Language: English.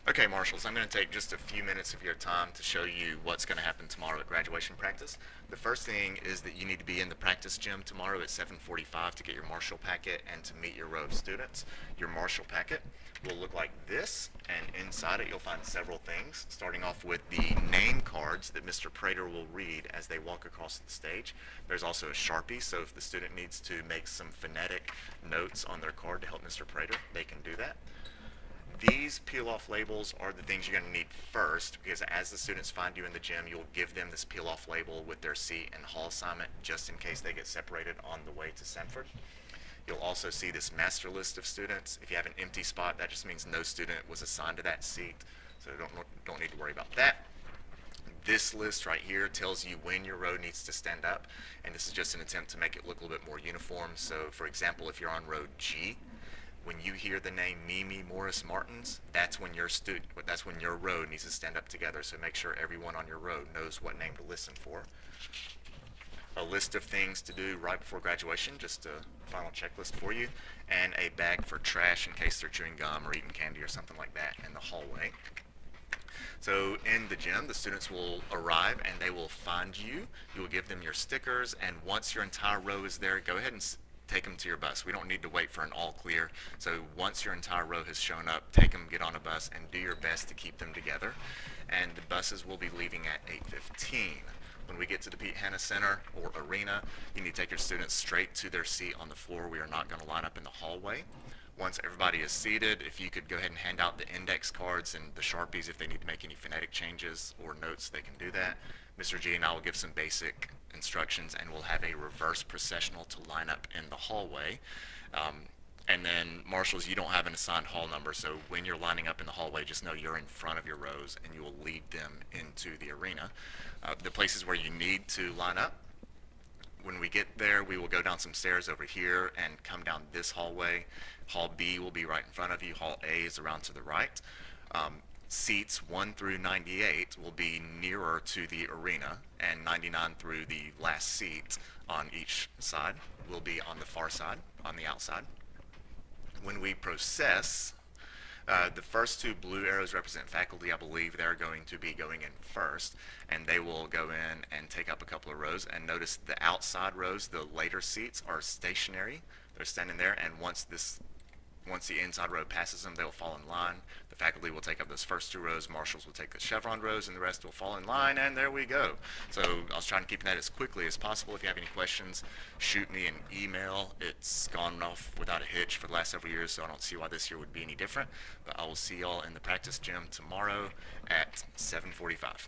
Okay, Marshals, I'm going to take just a few minutes of your time to show you what's going to happen tomorrow at graduation practice. The first thing is that you need to be in the practice gym tomorrow at 7:45 to get your Marshal packet and to meet your row of students. Your Marshal packet will look like this, and inside it you'll find several things, starting off with the name cards that Mr. Prater will read as they walk across the stage. There's also a Sharpie, so if the student needs to make some phonetic notes on their card to help Mr. Prater, they can do that. These peel off labels are the things you're going to need first, because as the students find you in the gym, you'll give them this peel off label with their seat and hall assignment just in case they get separated on the way to Sanford. You'll also see this master list of students. If you have an empty spot, that just means no student was assigned to that seat, so don't need to worry about that. This list right here tells you when your row needs to stand up, and this is just an attempt to make it look a little bit more uniform. So for example, if you're on row G, when you hear the name Mimi Morris Martins, that's when your row needs to stand up together. So make sure everyone on your row knows what name to listen for. A list of things to do right before graduation, just a final checklist for you, and a bag for trash in case they're chewing gum or eating candy or something like that in the hallway. So in the gym, the students will arrive and they will find you. You will give them your stickers, and once your entire row is there, go ahead and take them to your bus. We don't need to wait for an all clear. So once your entire row has shown up, take them, get on a bus, and do your best to keep them together. And the buses will be leaving at 8:15. When we get to the Pete Hanna Center or arena, you need to take your students straight to their seat on the floor. We are not going to line up in the hallway. Once everybody is seated, if you could go ahead and hand out the index cards and the Sharpies if they need to make any phonetic changes or notes, they can do that. Mr. G and I will give some basic instructions, and we'll have a reverse processional to line up in the hallway. And then Marshals, you don't have an assigned hall number, so when you're lining up in the hallway, just know you're in front of your rows and you will lead them into the arena. The places where you need to line up, when we get there, we will go down some stairs over here and come down this hallway. Hall B will be right in front of you. Hall A is around to the right. Seats 1 through 98 will be nearer to the arena, and 99 through the last seat on each side will be on the far side, on the outside. When we process, the first two blue arrows represent faculty. I believe they're going to be going in first, and they will go in and take up a couple of rows. And notice the outside rows, the later seats, are stationary. They're standing there, and once the inside row passes them, they'll fall in line. The faculty will take up those first two rows, Marshals will take the chevron rows, and the rest will fall in line, and there we go. So I was trying to keep that as quickly as possible. If you have any questions, shoot me an email. It's gone off without a hitch for the last several years, so I don't see why this year would be any different. But I will see y'all in the practice gym tomorrow at 7:45.